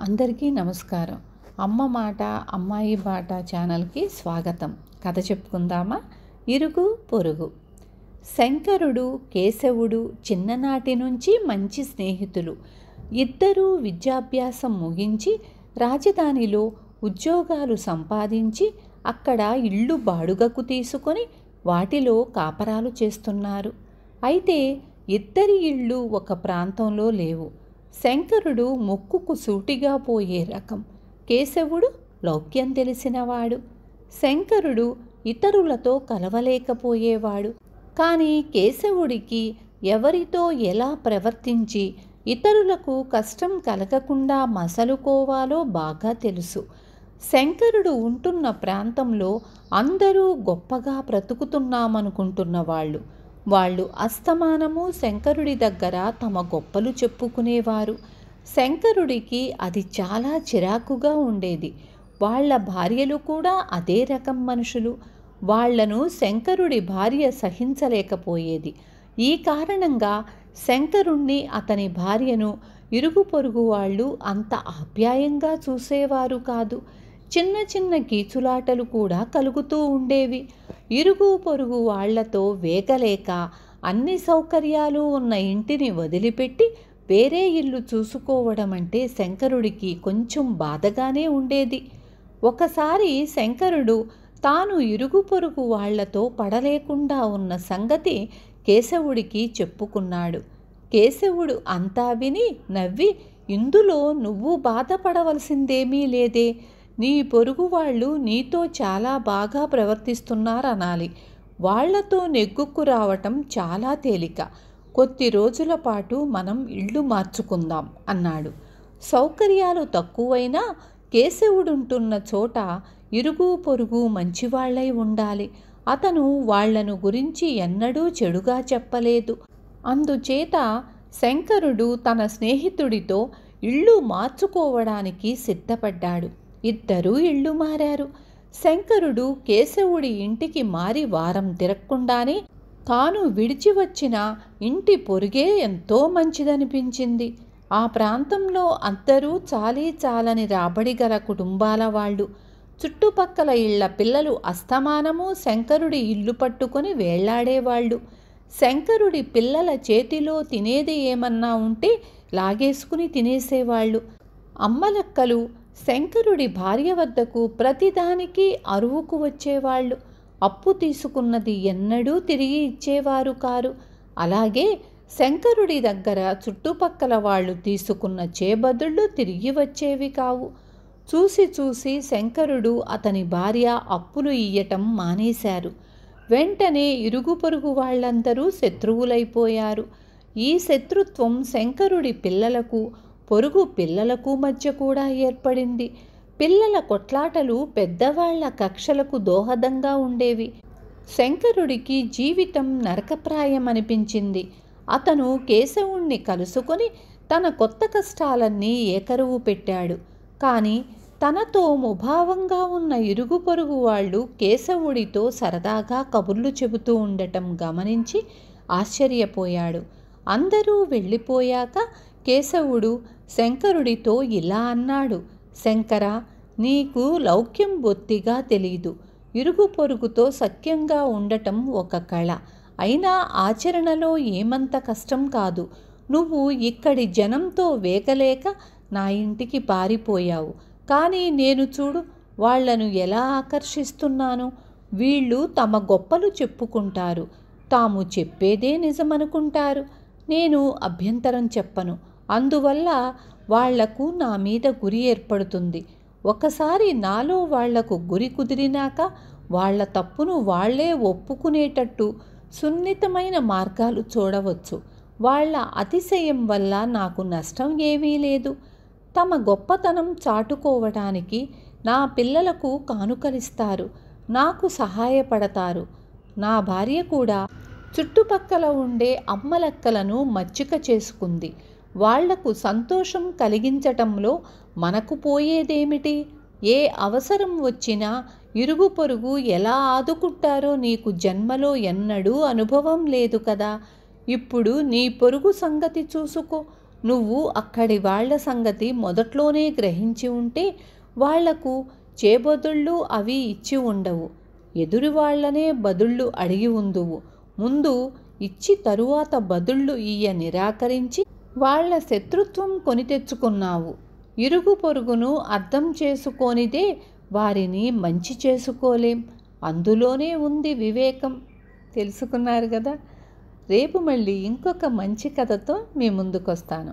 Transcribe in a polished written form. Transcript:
అందరికీ నమస్కారం. అమ్మ మాట అమ్మాయి బాట ఛానల్కి స్వాగతం. కథ చెప్పుకుందామా? ఇరుగు పొరుగు. శంకరుడు కేశవుడు చిన్ననాటి నుంచి మంచి స్నేహితులు. ఇద్దరూ విద్యాభ్యాసం ముగించి రాజధానిలో ఉద్యోగాలు సంపాదించి అక్కడ ఇళ్ళు బాడుగకు తీసుకొని వాటిలో కాపరాలు చేస్తున్నారు. అయితే ఇద్దరి ఇళ్ళు ఒక ప్రాంతంలో లేవు. శంకరుడు ముక్కుకు సూటిగా పోయే రకం, కేశవుడు లౌక్యం తెలిసినవాడు. శంకరుడు ఇతరులతో కలవలేకపోయేవాడు. కానీ కేశవుడికి ఎవరితో ఎలా ప్రవర్తించి ఇతరులకు కష్టం కలగకుండా మసలుకోవాలో బాగా తెలుసు. శంకరుడు ఉంటున్న ప్రాంతంలో అందరూ గొప్పగా బ్రతుకుతున్నామనుకుంటున్న వాళ్ళు అస్తమానము శంకరుడి దగ్గర తమ గొప్పలు చెప్పుకునేవారు. శంకరుడికి అది చాలా చిరాకుగా ఉండేది. వాళ్ళ భార్యలు కూడా అదే రకం మనుషులు. వాళ్లను శంకరుడి భార్య సహించలేకపోయేది. ఈ కారణంగా శంకరుణ్ణి అతని భార్యను ఇరుగు పొరుగు వాళ్ళు అంత ఆప్యాయంగా చూసేవారు కాదు. చిన్న చిన్న కీచులాటలు కూడా కలుగుతూ ఉండేవి. ఇరుగు పొరుగు వాళ్లతో వేగలేక అన్ని సౌకర్యాలు ఉన్న ఇంటిని వదిలిపెట్టి వేరే ఇల్లు చూసుకోవడం అంటే శంకరుడికి కొంచెం బాధగానే ఉండేది. ఒకసారి శంకరుడు తాను ఇరుగు పొరుగు వాళ్లతో పడలేకుండా ఉన్న సంగతి కేశవుడికి చెప్పుకున్నాడు. కేశవుడు అంతా విని నవ్వి, ఇందులో నువ్వు బాధపడవలసిందేమీ లేదే, నీ పొరుగు వాళ్ళు నీతో చాలా బాగా ప్రవర్తిస్తున్నారనాలి. వాళ్లతో నెగ్గుకు రావటం చాలా తేలిక. కొద్ది రోజుల పాటు మనం ఇళ్ళు మార్చుకుందాం అన్నాడు. సౌకర్యాలు తక్కువైనా కేశవుడుంటున్న చోట ఇరుగు పొరుగు మంచివాళ్లై ఉండాలి. అతను వాళ్లను గురించి ఎన్నడూ చెడుగా చెప్పలేదు. అందుచేత శంకరుడు తన స్నేహితుడితో ఇళ్ళు మార్చుకోవడానికి సిద్ధపడ్డాడు. ఇద్దరూ ఇళ్ళు మారారు. శంకరుడు కేశవుడి ఇంటికి మారి వారం తిరగకుండానే తాను విడిచి వచ్చిన ఇంటి పొరుగే ఎంతో మంచిదనిపించింది. ఆ ప్రాంతంలో అందరూ చాలని రాబడి గల కుటుంబాల వాళ్ళు. చుట్టుపక్కల ఇళ్ల పిల్లలు అస్తమానము శంకరుడి ఇల్లు పట్టుకొని వేళ్లాడేవాళ్ళు. శంకరుడి పిల్లల చేతిలో తినేది ఏమన్నా ఉంటే లాగేసుకుని తినేసేవాళ్ళు. అమ్మలక్కలు శంకరుడి భార్య వద్దకు ప్రతిదానికి అరువుకు వచ్చేవాళ్ళు. అప్పు తీసుకున్నది ఎన్నడూ తిరిగి ఇచ్చేవారు కారు. అలాగే శంకరుడి దగ్గర చుట్టుపక్కల వాళ్ళు తీసుకున్న చేబదుళ్ళు తిరిగి వచ్చేవి కావు. చూసి శంకరుడు అతని భార్య అప్పులు ఇయ్యటం మానేశారు. వెంటనే ఇరుగు పొరుగు వాళ్ళందరూ శత్రువులైపోయారు. ఈ శత్రుత్వం శంకరుడి పిల్లలకు పొరుగు పిల్లలకు మధ్య కూడా ఏర్పడింది. పిల్లల కొట్లాటలు పెద్దవాళ్ల కక్షలకు దోహదంగా ఉండేవి. శంకరుడికి జీవితం నరకప్రాయమనిపించింది. అతను కేశవుణ్ణి కలుసుకొని తన కొత్త కష్టాలన్నీ ఏకరువు పెట్టాడు. కానీ తనతో ముభావంగా ఉన్న ఇరుగు పొరుగు వాళ్ళు కేశవుడితో సరదాగా కబుర్లు చెబుతూ ఉండటం గమనించి ఆశ్చర్యపోయాడు. అందరూ వెళ్ళిపోయాక కేశవుడు శంకరుడితో ఇలా అన్నాడు, శంకరా, నీకు లౌక్యం బొత్తిగా తెలీదు. ఇరుగు పొరుగుతో సఖ్యంగా ఉండటం ఒక కళ. అయినా ఆచరణలో ఏమంత కష్టం కాదు. నువ్వు ఇక్కడి జనంతో వేగలేక నా ఇంటికి పారిపోయావు. కానీ నేను చూడు, వాళ్లను ఎలా ఆకర్షిస్తున్నాను. వీళ్ళు తమ గొప్పలు చెప్పుకుంటారు. తాము చెప్పేదే నిజమనుకుంటారు. నేను అభ్యంతరం చెప్పను. అందువల్ల వాళ్లకు నా మీద గురి ఏర్పడుతుంది. ఒకసారి నాలో వాళ్లకు గురి కుదిరినాక వాళ్ల తప్పును వాళ్లే ఒప్పుకునేటట్టు సున్నితమైన మార్గాలు చూడవచ్చు. వాళ్ల అతిశయం వల్ల నాకు నష్టం ఏమీ లేదు. తమ గొప్పతనం చాటుకోవడానికి నా పిల్లలకు కానుకలిస్తారు, నాకు సహాయపడతారు. నా భార్య కూడా చుట్టుపక్కల ఉండే అమ్మలక్కలను మచ్చిక చేసుకుంది. వాళ్లకు సంతోషం కలిగించటంలో మనకు పోయేదేమిటి? ఏ అవసరం వచ్చినా ఇరుగు పొరుగు ఎలా ఆదుకుంటారో నీకు జన్మలో ఎన్నడూ అనుభవం లేదు కదా. ఇప్పుడు నీ పొరుగు సంగతి చూసుకో. నువ్వు అక్కడి వాళ్ళ సంగతి మొదట్లోనే గ్రహించి ఉంటే వాళ్లకు చేబదుళ్ళు అవి ఇచ్చి ఉండవు. ఎదురు వాళ్లనే బదుళ్ళు అడిగి ఉందువు. ముందు ఇచ్చి తరువాత బదుళ్ళు ఇయ్య నిరాకరించి వాళ్ల శత్రుత్వం కొని తెచ్చుకున్నావు. ఇరుగు పొరుగును అర్థం చేసుకోనిదే వారిని మంచి చేసుకోలేం. అందులోనే ఉంది వివేకం. తెలుసుకున్నారు కదా. రేపు మళ్ళీ ఇంకొక మంచి కథతో మీ ముందుకు వస్తాను.